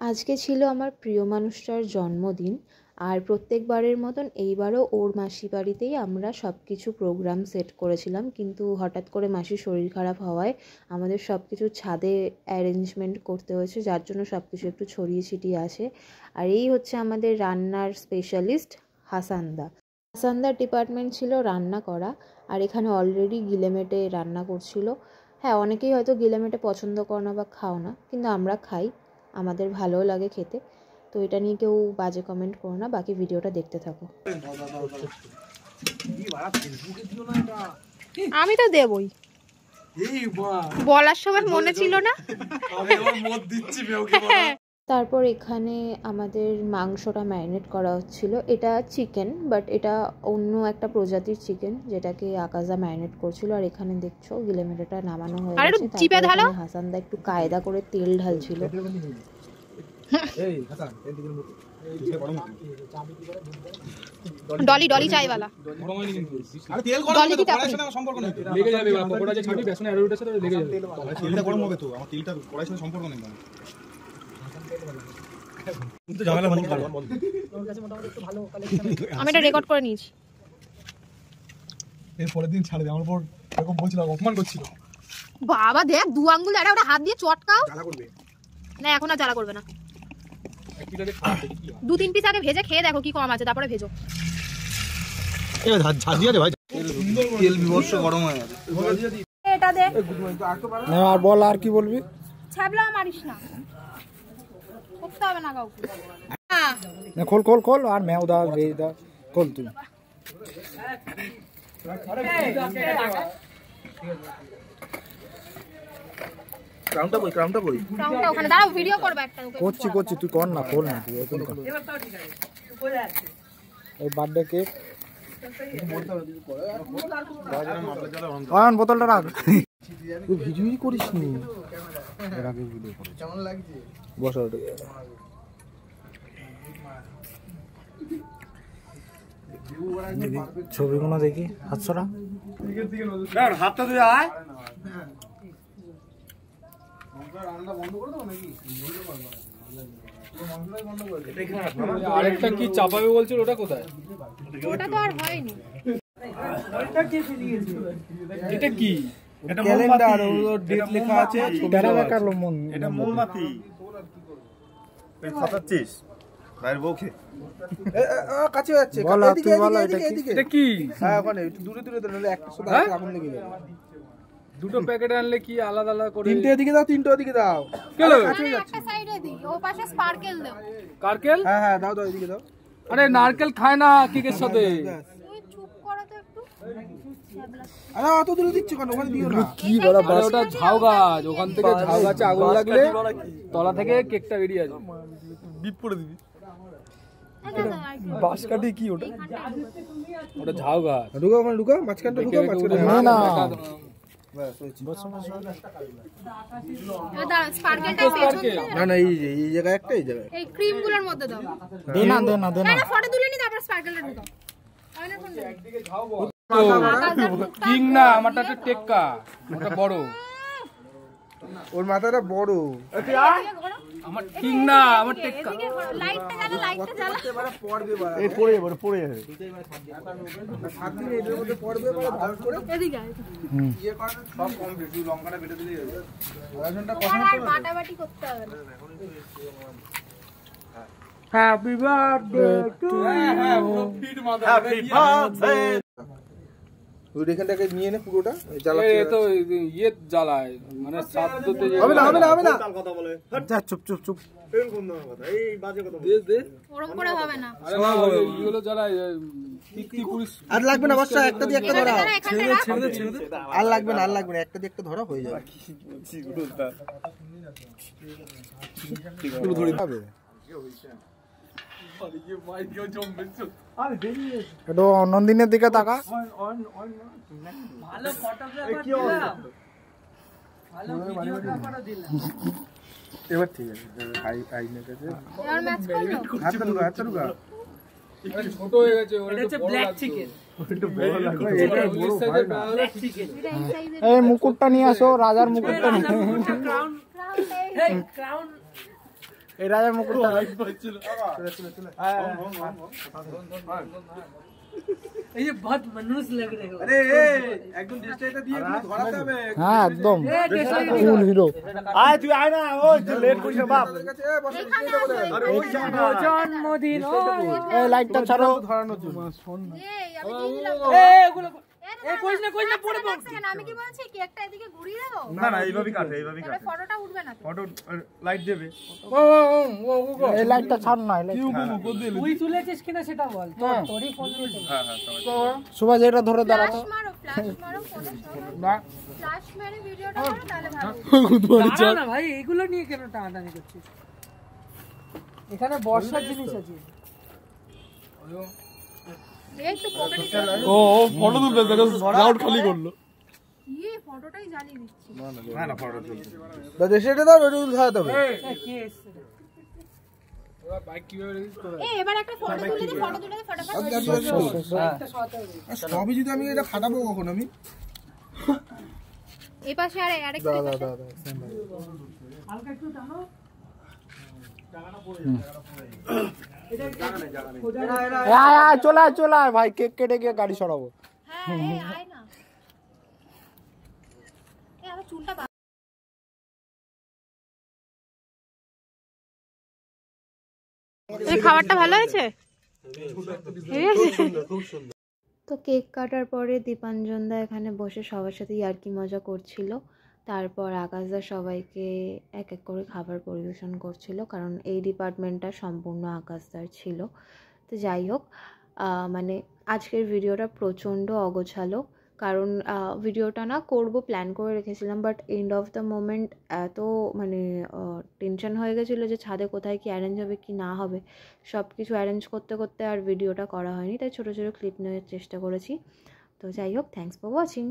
আজকে ছিল আমার প্রিয় মানুষটার জন্মদিন, আর প্রত্যেকবারের মতন এইবারও ওর মাসির বাড়িতেই আমরা সব কিছু প্রোগ্রাম সেট করেছিলাম, কিন্তু হঠাৎ করে মাসির শরীর খারাপ হওয়ায় আমাদের সব কিছু ছাদে অ্যারেঞ্জমেন্ট করতে হয়েছে, যার জন্য সব কিছু একটু ছড়িয়ে ছিটিয়ে আছে। আর এই হচ্ছে আমাদের রান্নার স্পেশালিস্ট হাসানদা। হাসানদার ডিপার্টমেন্ট ছিল রান্না করা, আর এখানে অলরেডি গিলেমেটে রান্না করছিল। হ্যাঁ, অনেকেই হয়তো গিলেমেটে পছন্দ করো না বা খাও না, কিন্তু আমরা খাই, আমাদের ভালোও লাগে খেতে। তো এটা নিয়ে কেউ বাজে কমেন্ট করো না, বাকি ভিডিওটা দেখতে থাকো। আমি তো দেবই, বলার সময় মনে ছিল না। তারপর এখানে আমাদের মাংসটা ম্যারিনেট করা হচ্ছিল। এটা চিকেন, বাট এটা অন্য একটা প্রজাতির চিকেন যেটাকে আকাশা ম্যারিনেট করছিল। আর এখানে দেখছো গিলেমেটাটা নামানো হয়ে গেছে। হাসানদা একটু কায়দা করে তেল ঢালছিল। ডলি ডলি চাইওয়ালা আরে তেল গরম হবে তো কড়াইর সাথে আমার সম্পর্ক নেই, লেগে যাবে। পকোড়া যে ছাড়বি বেসনে অ্যারোটা সাথে লেগে যাবে। তেলটা গরম হবে তো, আমার তেলটা কড়াইর সাথে সম্পর্ক নেই। কিন্তু ঝামেলা বন্ধ করো। আমি এটা রেকর্ড করে নিয়েছি। এর পরের দিন ছাড়বে, আমার উপর এরকম বলছিল, অপমান করছিল। বাবা দেখ, দু আঙ্গুল আরে ওটা হাত দিয়ে চটকাও। জ্বালা করবে না, এখন আর জ্বালা করবে না। দু তিন পিস আগে ভেজে খেয়ে দেখো কি কম আছে, তারপরে ভেজো। এই ঝাল দিয়ে দে ভাই, তেল বিভৎস গরম হয়ে গেছে। এটা দে না, আর বল, আর কি বলবি? ছাবলা মারিস না, করতে হবে না কাউকে। না, খোল খোল খোল, আর মেও দা রে দা খোল তুই। ক্রাউনটা কই, ক্রাউনটা কই? ক্রাউনটা ওখানে দাঁড়াও, ভিডিও করব একটা। করছি তুই কর না, খোল না তুই, ওপেন কর। এই বার্থডে কেক আন, বোতলটা রাখ। তুই ভিডিওই করিস নি, এর আগে ভিডিও করিস। কেমন লাগছে? বসো ওটা ছবিগুলো দেখি। হাতছড়া হাতটা তুই আয়। আরেকটা কি চাপাবে বলছিল, ওটা কোথায়? ওটা তো আর হয়নি। এটা কি? এটা ক্যালেন্ডার, ওর ডেট লেখা আছে। এটা বেকার মন, এটা মোমবাতি। তুই খাতাচ্ছিস বাইরে বউকে কাছে যাচ্ছে। বল তুই, বল এটা কি? হ্যাঁ, ওখানে একটু দূরে দূরে ধরে একটা সাথে আগুন লেগে যাবে। দুটো প্যাকেট আনলে কি আলাদা আলাদা করে? তিনটে দিকে দাও, তিনটে ওদিকে দাও। কেন একটা সাইডে দি, ও পাশে স্পার্কেল দাও। কারকেল? হ্যাঁ হ্যাঁ, দাও দাও, এদিকে দাও। আরে নারকেল খায় না কেকের সাথে। তুই চুপ করো তো একটু। আরে অত দূরে দিচ্ছ কেন? ওখানে দিও না। কি বড় বাস, ওটা ঝাউ গাছ, ওখান থেকে ঝাউ গাছে আগুন লাগলে তলা থেকে কেকটা বেরিয়ে আসবে। বিপ করে দিবি। বাস কাটি কি ওটা? ওটা ঝাউ গাছ। ঢুকা, ওখানে ঢুকা, মাঝখানটা ঢুকা, মাঝখানটা না না। না না, এই জায়গায় একটা, এই জায়গায় এই ক্রিমগুলোর মধ্যে দাও। দে না দে না দে না। না, ফটো তুলে নি, তারপর স্পার্কেলটা ঢুকাও। কিং না, আমারটা একটা টেক্কা, ওটা বড়। ওর মাথাটা বড়। আমার কিং না, আমার টেক্কা। লাইটটা জ্বালা, লাইটটা জ্বালা। এই পড়ে যাবে, পড়ে যাবে। সাত দিন এর মধ্যে পড়বে, বড় ভালো করে এদিকে আয়। ইয়ে কর, সব কম বেশি লঙ্কাটা বেটে দিলেই হবে। ওজনটা তোমার আর বাটাবাটি করতে হবে না। Happy birthday to you, happy birthday. ওই এখানটাকে নিয়ে নে পুরোটা, জ্বালাতে এ তো ইয়ে জ্বালায়, মানে সাততে হবে না হবে না হবে না। কথা বলে যা, চুপ চুপ চুপ। এই কোন কথা, এই বাজে কথা বল। দে ওরকম করে হবে না। আরে না, এইগুলো জ্বালায় টিকটি পুলিশ। আর লাগবে না বর্ষা, একটা দিয়ে একটা ধরা। ছেড়ে দে, ছেড়ে দে, ছেড়ে দে। আর লাগবে না, আর লাগবে না, একটা দিয়ে একটা ধরা হয়ে যাবে। পুরো ধরে হবে। একটু নন্দিনের দিকে তাকা। ভালো এবার ঠিক আছে। আর ম্যাচ করলো। হাতটা ঢুকা, হাতটা ঢুকা। ছোট হয়ে গেছে, ওটা হচ্ছে ব্ল্যাক চিকেন। এটা বড় সাইজের ব্ল্যাক চিকেন। এই মুকুটটা নিয়ে আসো, রাজার মুকুটটা নিয়ে। Crown, Hey, crown. এই রাজার মুকুটটা এই যে বহুত মানুষ লাগ রে আরে একদম ডিসটাইটা দিয়ে ধরাতে হবে। হ্যাঁ একদম ফুল হিরো আয় তুই আয় না ওই যে লেট করিস বাপ জন্মদিন এই লাইটটা ছাড়ো এই আমি দিয়ে দিলাম তো। এগুলো কইছ না পড়ে পড় দেখছেন আমি কি বলছি কেকটা এদিকে ঘুরিয়ে দেবো না না এইভাবেই কাটে এইভাবেই তাহলে কাটে ফটোটা উঠবে না তো। ফটো লাইট দেবে। এই লাইটটা ছাড় না তুই তুলেছিস কিনা সেটা বল তোরই ফোন দিয়ে হ্যাঁ হ্যাঁ সবাই সুভাষ এটা ধরে দাঁড়াতো ফ্ল্যাশ মারো ফোনে ফ্ল্যাশ মেরে ভিডিওটা করো তাহলে ভালো। না ভাই এগুলো নিয়ে কেন টানাটানি করছিস? এখানে বর্ষার জিনিস আছে। এই তো পকেটে ও ফটো তুলতে দেখো ক্রাউড খালি করলো ফটোটাই জ্বালিয়ে দিচ্ছি। না না ফটো চলছে। দাদা সেটা দাও এটা উঠাতে হবে কে এসছে রে? ওরা বাইক কিভাবে রিলিজ করে? এবার একটা ফটো তুলে দে ফটাফট। সবই যদি আমি এটা ফাটাবো কখন আমি এই পাশে আরেকটা হালকা একটু টানো। চলে আয় ভাই কেক কেটে গিয়ে গাড়ি সরাবো হ্যাঁ আয় না। আমার চুলটা খাবারটা ভালো হয়েছে? তো কেক কাটার পরে দীপাঞ্জনদা এখানে বসে সবার সাথে ইয়ার্কি মজা করছিল। তারপর আকাশদা সবাইকে এক এক করে খাবার পরিবেশন করছিল, কারণ এই ডিপার্টমেন্টটা সম্পূর্ণ আকাশদার ছিল। তো যাই হোক, মানে আজকের ভিডিওটা প্রচণ্ড অগোছালো, কারণ ভিডিওটা না করব প্ল্যান করে রেখেছিলাম, but end of the moment এত মানে টেনশন হয়ে গেছিলো যে ছাদে কোথায় কি অ্যারেঞ্জ হবে কি না হবে, সব কিছু অ্যারেঞ্জ করতে করতে আর ভিডিওটা করা হয়নি। তাই ছোটো ছোটো ক্লিপ নেওয়ার চেষ্টা করেছি। তো যাই হোক, থ্যাঙ্কস ফর ওয়াচিং।